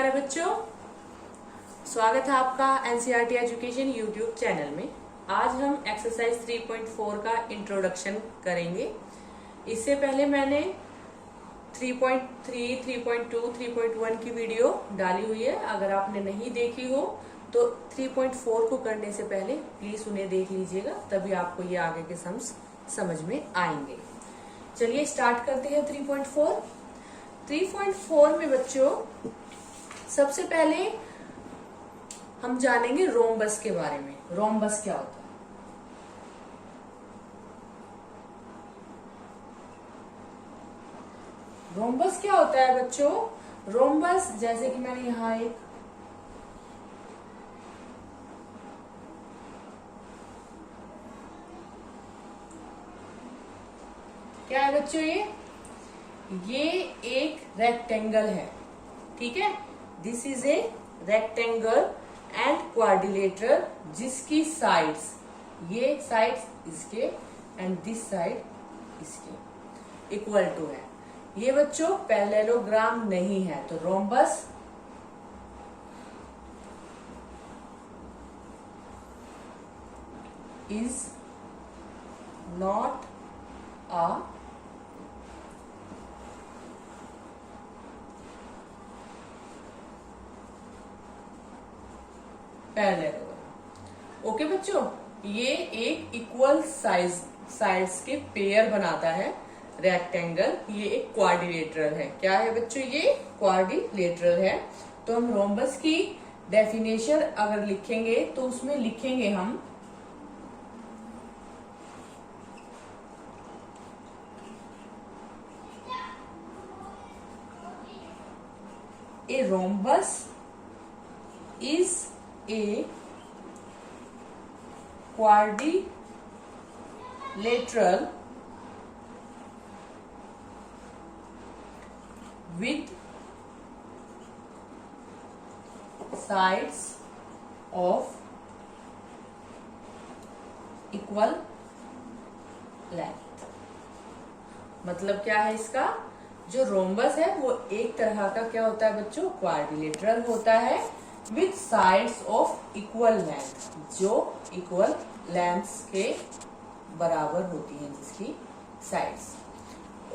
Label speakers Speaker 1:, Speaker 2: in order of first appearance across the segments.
Speaker 1: प्यारे बच्चों, स्वागत है आपका एनसीईआरटी एजुकेशन यूट्यूब चैनल में। आज हम एक्सरसाइज 3.4 का इंट्रोडक्शन करेंगे। इससे पहले मैंने 3.3, 3.2, 3.1 की वीडियो डाली हुई है। अगर आपने नहीं देखी हो तो 3.4 को करने से पहले प्लीज उन्हें देख लीजिएगा, तभी आपको ये आगे के समझ में आएंगे। चलिए स्टार्ट करते हैं 3.4। 3.4 में बच्चों सबसे पहले हम जानेंगे रोम्बस के बारे में। रोम्बस क्या होता है? रोम्बस क्या होता है बच्चों? रोम्बस जैसे कि मैंने यहां एक क्या है बच्चों, ये एक रेक्टेंगल है, ठीक है। This is a rectangle and quadrilateral, जिसकी साइड्स, ये साइड्स इसके एंड दिस साइड इसके इक्वल टू है। ये बच्चों पैरेललोग्राम नहीं है, तो rhombus is not a parallelogram. Okay बच्चों, ये एक इक्वल साइड्स के पेयर बनाता है रेक्टेंगल। ये एक क्वाड्रिलेटरल है। क्या है बच्चों? ये क्वाड्रिलेटरल है। तो हम रोम्बस की डेफिनेशन अगर लिखेंगे तो उसमें लिखेंगे हम a rhombus is a quadrilateral with sides of equal length। मतलब क्या है इसका? जो रोम्बस है वो एक तरह का क्या होता है बच्चों? क्वाड्रिलेटरल होता है with sides of equal length, जो इक्वल लेंथ्स के बराबर होती हैं जिसकी साइड्स।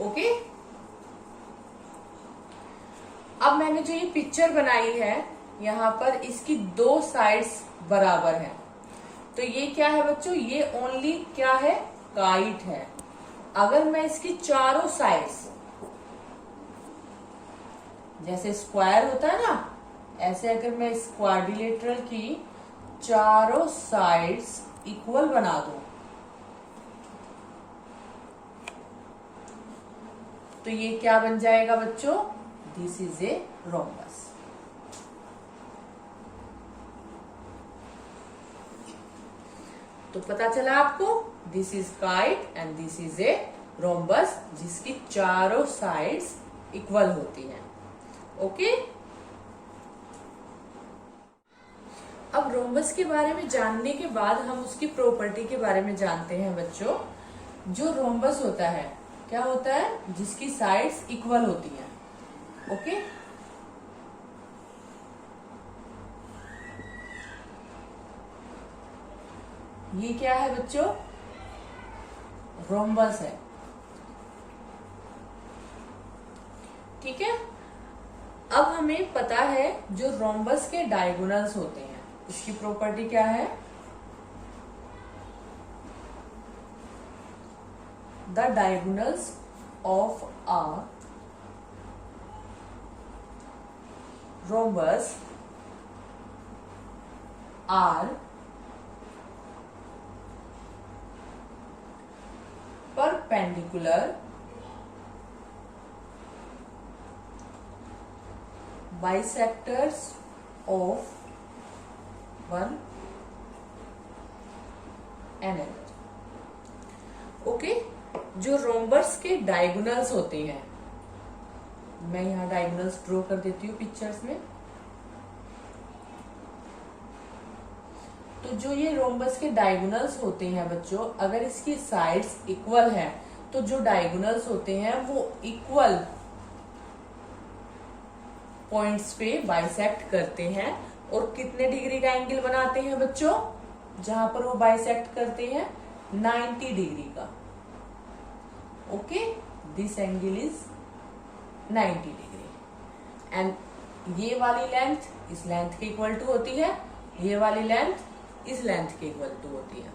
Speaker 1: ओके, अब मैंने जो ये पिक्चर बनाई है यहाँ पर, इसकी दो साइड्स बराबर हैं। तो ये क्या है बच्चों? ये ओनली क्या है? काइट है। अगर मैं इसकी चारों साइड्स, जैसे स्क्वायर होता है ना, ऐसे अगर मैं इस क्वाड्रिलेटरल की चारों साइड्स इक्वल बना दूं तो ये क्या बन जाएगा बच्चों? This is a rhombus. तो पता चला आपको, this is kite and this is a rhombus, जिसकी चारों साइड्स इक्वल होती हैं। ओके, अब रोम्बस के बारे में जानने के बाद हम उसकी प्रॉपर्टी के बारे में जानते हैं बच्चों। जो रोम्बस होता है क्या होता है? जिसकी साइड्स इक्वल होती हैं। ओके, ये क्या है बच्चों? रोम्बस है, ठीक है। अब हमें पता है जो रोम्बस के डायगोनल्स होते हैं, इसकी प्रॉपर्टी क्या है? The diagonals of a rhombus are perpendicular bisectors of one another। ओके, जो रोम्बस के डायगोनल्स होते हैं, मैं यहां डायगोनल्स ड्रॉ कर देती हूँ पिक्चर्स में। तो जो ये रोम्बस के डायगोनल्स होते हैं बच्चों, अगर इसकी साइड्स इक्वल है तो जो डायगोनल्स होते हैं वो इक्वल पॉइंट्स पे बाइसेक्ट करते हैं और कितने डिग्री का एंगल बनाते हैं बच्चों, जहां पर वो बाइसेक्ट करते हैं 90 डिग्री का। Okay, this angle is 90 degree and ये वाली लेंथ इस लेंथ के इक्वल टू होती है, ये वाली लेंथ इस लेंथ के इक्वल टू होती है।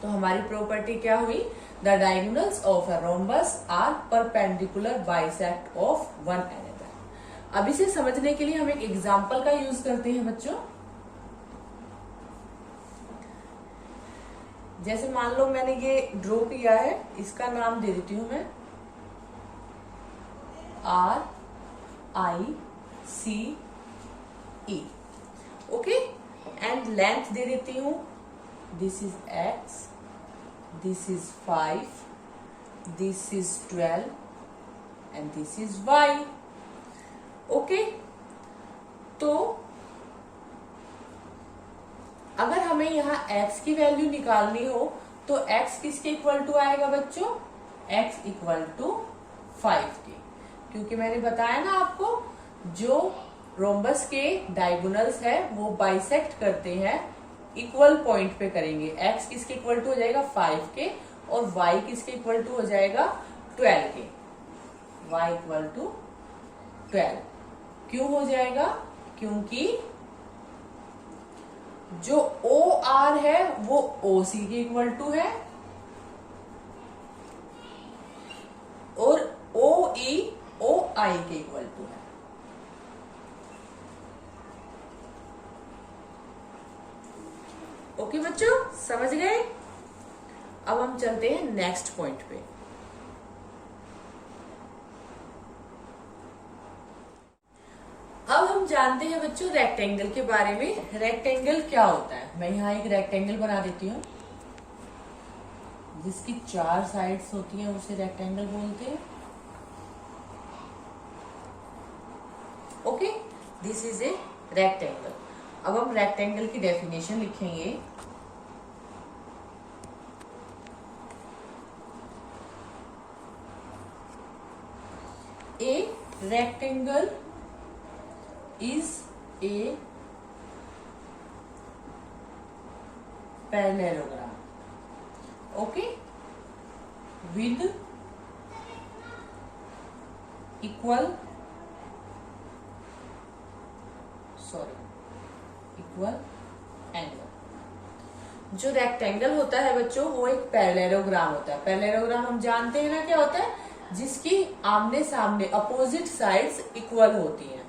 Speaker 1: तो हमारी प्रॉपर्टी क्या हुई, the diagonals of a rhombus are perpendicular bisect of one another. अब इसे समझने के लिए हम एक एग्जांपल का यूज करते हैं बच्चों। जैसे मान लो मैंने ये ड्रॉ किया है, इसका नाम दे देती हूं मैं RICE। ओके, एंड लेंथ दे देती हूं, this is x, this is 5, this is 12 and this is y। Okay, तो अगर हमें यहाँ x की वैल्यू निकालनी हो तो x किसके इक्वल टू आएगा बच्चों, x इक्वल टू 5 के, क्योंकि मैंने बताया ना आपको जो रोम्बस के डायगोनल्स है वो बाइसेक्ट करते हैं इक्वल पॉइंट पे करेंगे। x किसके इक्वल टू हो जाएगा 5 के और y किसके इक्वल टू हो जाएगा 12 के, y इक्वल टू 12। क्यों हो जाएगा, क्योंकि जो OR है वो OC के इक्वल टू है और OE OI के इक्वल टू है। ओके बच्चों, समझ गए। अब हम चलते हैं नेक्स्ट पॉइंट पे। अब हम जानते हैं बच्चों रेक्टेंगल के बारे में। रेक्टेंगल क्या होता है, मैं यहाँ एक रेक्टेंगल बना देती हूँ जिसकी 4 साइड्स होती हैं, उसे रेक्टेंगल बोलते हैं। Okay, this is a rectangle. अब हम रेक्टेंगल की डेफिनेशन लिखेंगे। A rectangle is a parallelogram, okay, with equal angle. जो रेक्टेंगल होता है बच्चों वो एक पैरेललोग्राम होता है। पैरेललोग्राम हम जानते हैं ना क्या होता है, जिसकी आमने सामने अपोजिट साइड्स इक्वल होती हैं।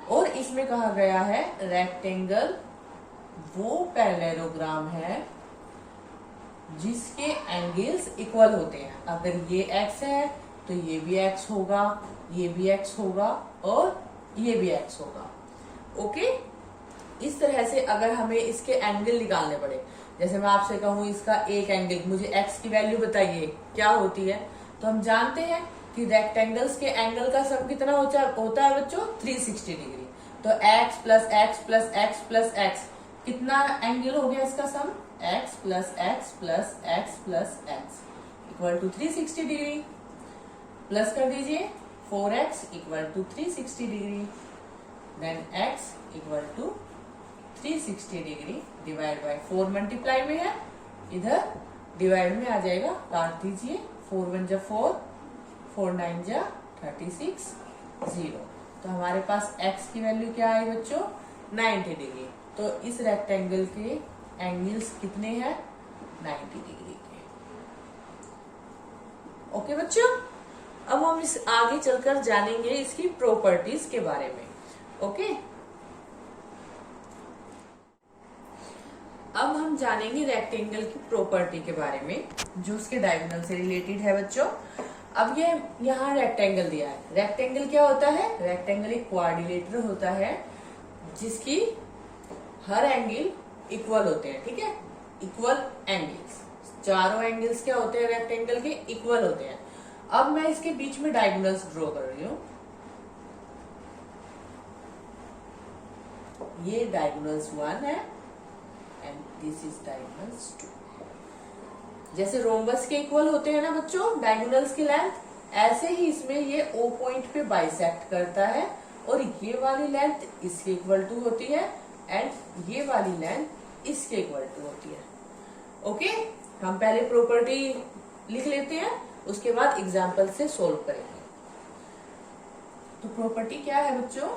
Speaker 1: और इसमें कहा गया है रेक्टेंगल वो पैरेललोग्राम है जिसके एंगल्स इक्वल होते हैं। अगर ये x है तो ये भी x होगा, ये भी x होगा और ये भी x होगा। ओके, इस तरह से अगर हमें इसके एंगल निकालने पड़े, जैसे मैं आपसे कहूं इसका एक एंगल, मुझे x की वैल्यू बताइए क्या होती है, तो हम जानते हैं कि रेक्टेंगल्स के एंगल का सम कितना होता है बच्चों 360 डिग्री। तो x plus x plus x plus x, कितना एंगल हो गया इसका sum, x plus x plus x plus x equal to 360 degree. Plus कर दीजिए 4x equal to 360 degree, then x equal to 360 degree divide by 4 multiply में है, इधर divide में आ जाएगा, काट दीजिए 4 1 जा 4, 4 9 जा 36, 0। तो हमारे पास x की वैल्यू क्या आई बच्चों 90 डिग्री। तो इस रेक्टेंगल के एंगल्स कितने हैं 90 डिग्री के। ओके बच्चों, अब हम इस आगे चलकर जानेंगे इसकी प्रॉपर्टीज के बारे में। ओके, अब हम जानेंगे रेक्टेंगल की प्रॉपर्टी के बारे में जो उसके डायगोनल से रिलेटेड है बच्चों। अब ये यहाँ रेक्टेंगल दिया है। रेक्टेंगल क्या होता है, रेक्टेंगल एक क्वाड्रिलेटरल होता है जिसकी हर एंगल इक्वल होते हैं। ठीक है, इक्वल एंगल्स, चारों एंगल्स क्या होते हैं रेक्टेंगल के, इक्वल होते हैं। अब मैं इसके बीच में डायगोनल्स ड्रॉ कर रही हूँ। ये डायगोनल्स 1 है एंड दिस इज डायगोनल्स 2। जैसे रोम्बस के इक्वल होते हैं ना बच्चों डायगोनल्स की लेंथ, ऐसे ही इसमें ये O पॉइंट पे बाइसेक्ट करता है और ये वाली लेंथ इसके इक्वल टू होती है एंड ये वाली लेंथ इसके इक्वल टू होती है। ओके, हम पहले प्रॉपर्टी लिख लेते हैं, उसके बाद एग्जाम्पल से सोल्व करेंगे। तो प्रॉपर्टी क्या है बच्चों?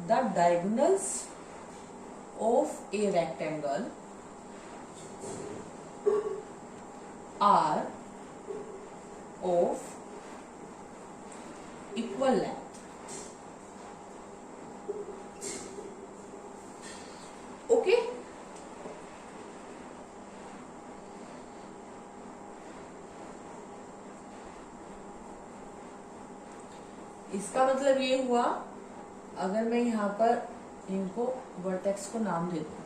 Speaker 1: The diagonals of a rectangle are of equal length. Okay, इसका मतलब ये हुआ, अगर मैं यहां पर इनको वर्टेक्स को नाम दे दूं,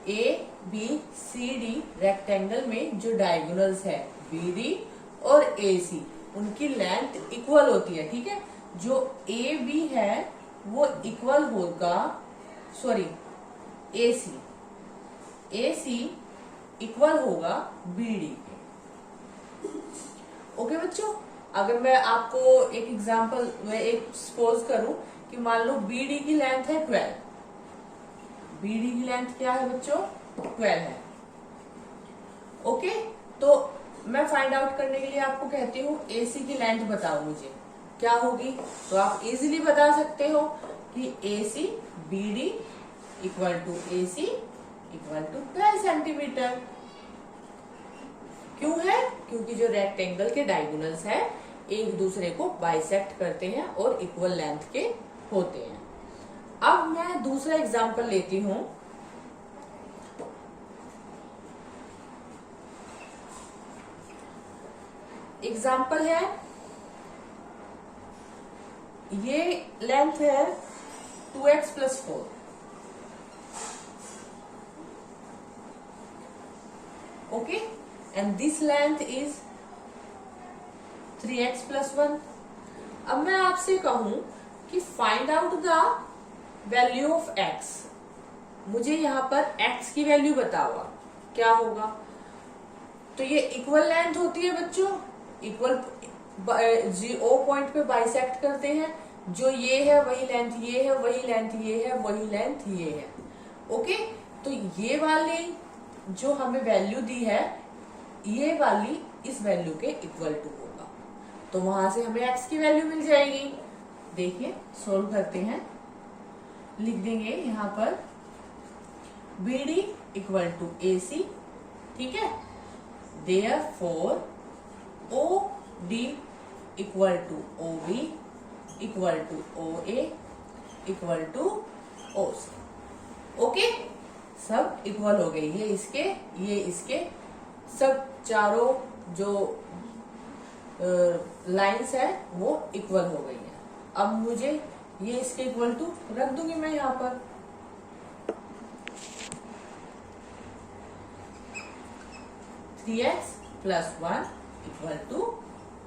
Speaker 1: A B C D rectangle में जो डायगोनल्स है बी डी और ए सी, उनकी लेंथ इक्वल होती है। ठीक है, जो ए बी है वो इक्वल होगा, सॉरी ए सी इक्वल होगा बी डी के। ओके बच्चों, अगर मैं आपको एक एग्जांपल में एक सपोज करूं कि मान लो बी डी की लेंथ है 12, बी डी की लेंथ क्या है बच्चों? 12 है। ओके, तो मैं फाइंड आउट करने के लिए आपको कहती हूँ ए सी की लेंथ बताओ मुझे क्या होगी। तो आप इजीली बता सकते हो कि A C B D equal to A C equal to 12 centimetre. क्यों है? क्योंकि जो रेक्टेंगल के डायगोनल्स है एक दूसरे को बाइसेक्ट करते हैं और इक्वल लेंथ के होते हैं। अब मैं दूसरा एग्जांपल लेती हूं। एग्जांपल है, ये लेंथ है 2x plus 4। Okay, and this length is 3x plus 1। अब मैं आपसे कहूं कि find out the value of x, मुझे यहां पर x की वैल्यू बताओ क्या होगा। तो ये इक्वल लेंथ होती है बच्चों, इक्वल ओ पॉइंट पे बाइसेक्ट करते हैं, जो ये है वही लेंथ ये है, वही लेंथ ये है, वही लेंथ ये है। ओके, तो ये वाली जो हमें वैल्यू दी है ये वाली इस वैल्यू के इक्वल टू होगा, तो वहां से हमें x की वैल्यू मिल जाएगी। देखिए सोल्व करते हैं, लिख देंगे यहां पर B D equal to A C. ठीक है, therefore O D equal to O B equal to O A equal to O C. Okay, सब इक्वल हो गई, ये इसके सब चारों जो लाइंस है वो इक्वल हो गई है। अब मुझे ये इसके इक्वल टू रख दूंगी मैं यहां पर। Three x plus 1 equal to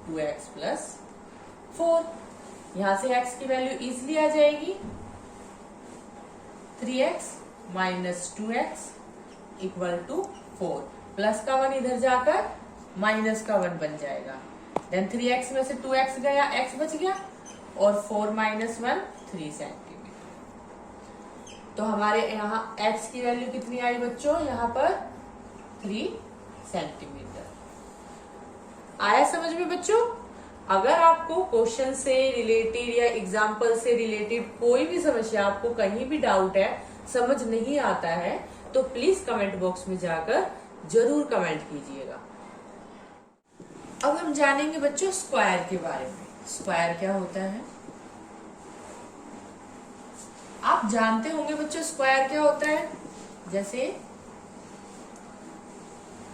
Speaker 1: 2x plus 4। यहां से x की वैल्यू इजिली आ जाएगी, 3x minus 2x equal to 4। Plus का 1 इधर जाकर माइनस का 1 बन जाएगा। देन 3x में से 2x गया, x बच गया, और 4 माइनस 1 3 सेंटीमीटर। तो हमारे यहाँ x की वैल्यू कितनी आई बच्चों? यहाँ पर 3 सेंटीमीटर। आया समझ में बच्चों? अगर आपको क्वेश्चन से रिलेटेड या एग्जाम्पल से रिलेटेड कोई भी समस्या, आपको कहीं भी डाउट है, समझ नहीं आता है, तो प्लीज कमेंट बॉक्स में जाकर जरूर कमेंट कीजिएगा। अब हम जानेंगे बच्चों स्क्वायर के बारे में। स्क्वायर क्या होता है? आप जानते होंगे बच्चों स्क्वायर क्या होता है। जैसे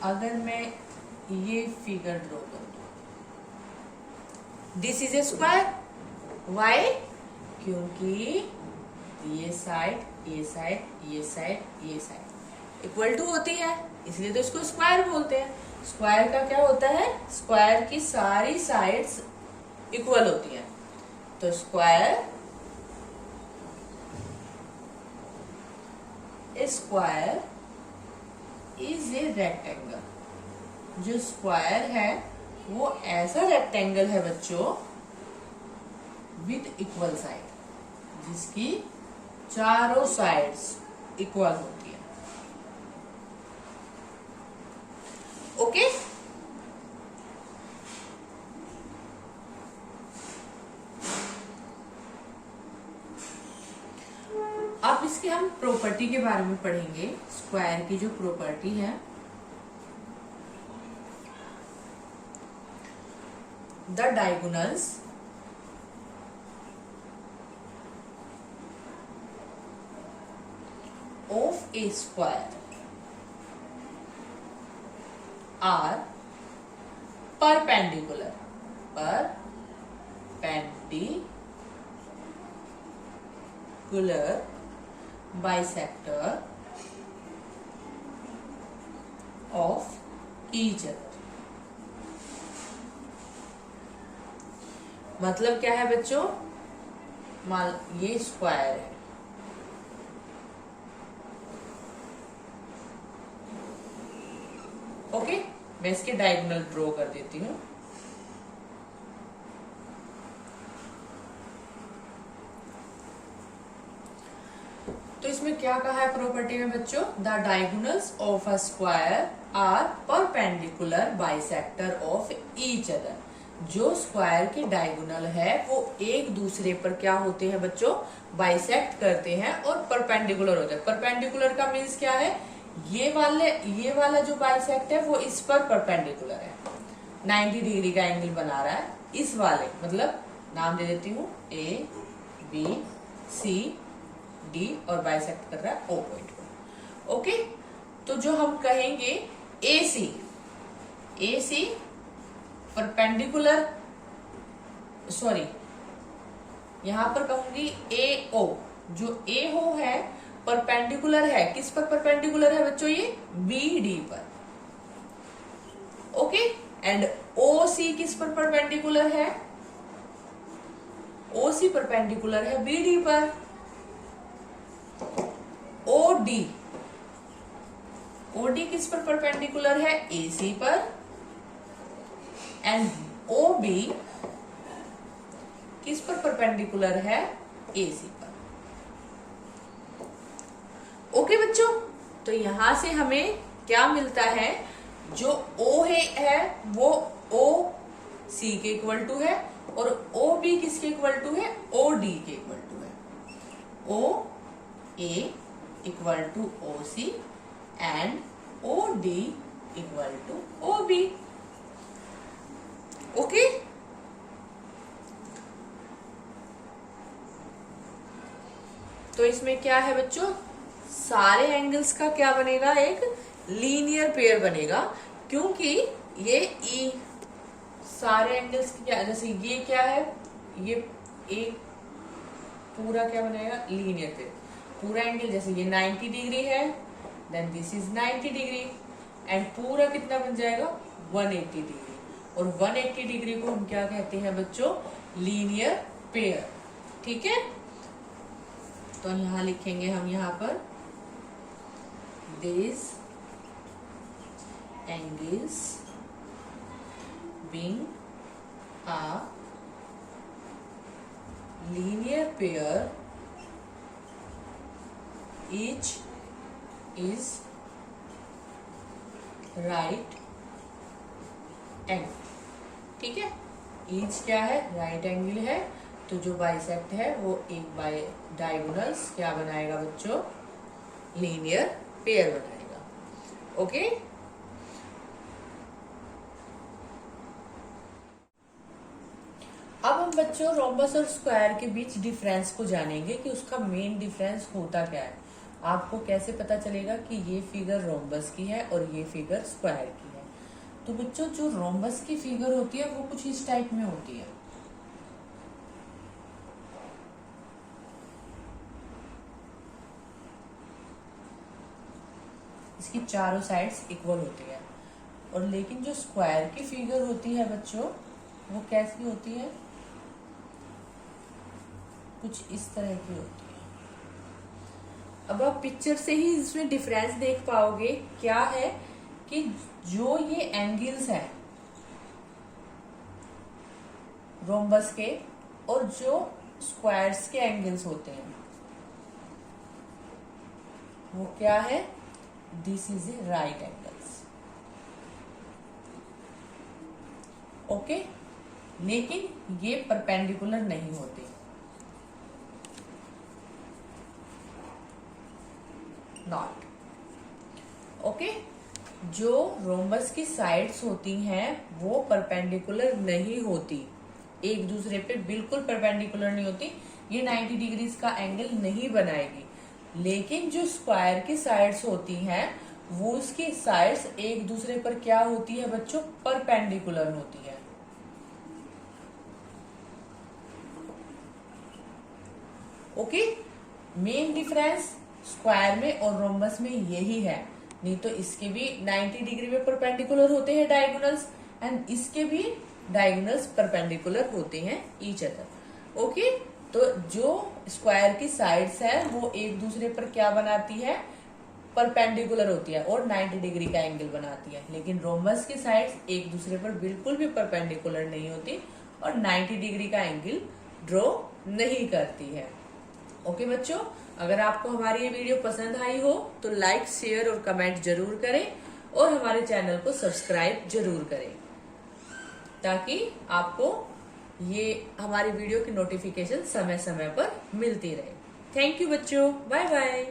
Speaker 1: अगर मैं ये फिगर ड्रॉ करूं, this is a square. Why? क्योंकि ये साइड ये साइड ये साइड ये साइड इक्वल टू होती है, इसलिए तो इसको स्क्वायर बोलते हैं। स्क्वायर का क्या होता है? स्क्वायर की सारी साइड्स इक्वल होती हैं। तो स्क्वायर इज ए रेक्टेंगल। जो स्क्वायर है वो ऐसा रेक्टेंगल है बच्चों विथ इक्वल साइड, जिसकी चारों साइड्स इक्वल होती है। ओके, अब इसके हम प्रॉपर्टी के बारे में पढ़ेंगे। स्क्वायर की जो प्रॉपर्टी है, the diagonals of a square are perpendicular bisector of each other. मतलब क्या है बच्चों, मान ये स्क्वायर है, ओके, मैं इसके डायगोनल ड्रॉ कर देती हूं। तो इसमें क्या कहा है प्रॉपर्टी में बच्चों, the diagonals of a square are perpendicular bisector of each other. जो स्क्वायर के डायगोनल है वो एक दूसरे पर क्या होते हैं बच्चों, बाइसेक्ट करते हैं और परपेंडिकुलर होते हैं। परपेंडिकुलर का मीन्स क्या है, ये वाला जो बाइसेक्ट है वो इस पर परपेंडिकुलर है, 90 डिग्री का एंगल बना रहा है इस वाले, मतलब नाम दे देती हूँ ए बी सी डी और बाइसेक्ट कर रहा है ओ पॉइंट को। ओके, तो जो हम कहेंगे ए सी परपेंडिकुलर, सॉरी यहां पर कहूंगी ए ओ, जो ए हो है परपेंडिकुलर है, किस पर परपेंडिकुलर है बच्चों, ये बी डी पर। ओके, एंड ओ सी किस पर परपेंडिकुलर है, ओ सी परपेंडिकुलर है बी डी पर। ओ डी किस पर परपेंडिकुलर है, ए सी पर। एंड ओ बी किस पर परपेंडिकुलर है, ए सी पर। ओके बच्चों, तो यहां से हमें क्या मिलता है, जो ओ है वो ओ सी के इक्वल टू है और ओ बी किसके इक्वल टू है, ओ डी के इक्वल टू है। O A equal to O C and O D equal to O B. Okay, तो इसमें क्या है बच्चों, सारे एंगल्स का क्या बनेगा, एक लीनियर पेयर बनेगा, क्योंकि ये ई सारे एंगल्स की क्या, जैसे ये क्या है, ये एक पूरा क्या बनाएगा, लीनियर पेयर। पूरा एंगल जैसे ये 90 डिग्री है, then this is 90 degree and पूरा कितना बन जाएगा, 180 डिग्री। और 180 डिग्री को हम क्या कहते हैं बच्चों, लीनियर पेयर। ठीक है, तो यहां लिखेंगे हम यहां पर these angles being a linear pair, each is right angle। ठीक है, each क्या है, राइट एंगल है, तो जो बाइसेक्ट है वो एक बाय डायगोनल्स क्या बनाएगा बच्चों, लीनियर पेयर बनाएगा। ओके, अब हम बच्चों रोम्बस और स्क्वायर के बीच डिफरेंस को जानेंगे कि उसका मेन डिफरेंस होता क्या है। आपको कैसे पता चलेगा कि ये फिगर रोम्बस की है और ये फिगर स्क्वायर की है। तो बच्चों जो रोम्बस की फिगर होती है वो कुछ इस टाइप में होती है, इसकी चारों साइड्स इक्वल होती है। और लेकिन जो स्क्वायर की फिगर होती है बच्चों वो कैसी होती है, कुछ इस तरह की होती है। अब आप पिक्चर से ही इसमें डिफरेंस देख पाओगे क्या है कि जो ये एंगल्स हैं रोम्बस के और जो स्क्वायर्स के एंगल्स होते हैं वो क्या है, this is A right angles. Okay, लेकिन ये परपेंडिकुलर नहीं होते। नॉट ओके, जो रोम्बस की साइड्स होती हैं वो परपेंडिकुलर नहीं होती, एक दूसरे पे बिल्कुल परपेंडिकुलर नहीं होती, ये 90 डिग्रीज का एंगल नहीं बनाएगी। लेकिन जो स्क्वायर की साइड्स होती हैं वो उसकी साइड्स एक दूसरे पर क्या होती है बच्चों, परपेंडिकुलर होती है। ओके, मेन डिफरेंस स्क्वायर में और रोम्बस में यही है, नहीं तो इसके भी 90 डिग्री में परपेंडिकुलर होते हैं डायगोनल्स, एंड इसके भी डायगोनल्स परपेंडिकुलर होते हैं ईच अदर। ओके, तो जो स्क्वायर की साइड्स है वो एक दूसरे पर क्या बनाती है, परपेंडिकुलर होती है और 90 डिग्री का एंगल बनाती है। लेकिन रोम्बस की साइड्स एक दूसरे पर बिल्कुल भी परपेंडिकुलर नहीं होती और 90 डिग्री का एंगल ड्रॉ नहीं करती है। ओके बच्चों, अगर आपको हमारी ये वीडियो पसंद आई हो तो लाइक, शेयर और कमेंट जरूर करें और हमारे चैनल को सब्सक्राइब जरूर करें ताकि आपको ये हमारी वीडियो की नोटिफिकेशन समय समय पर मिलती रहे। थैंक यू बच्चों, बाय बाय।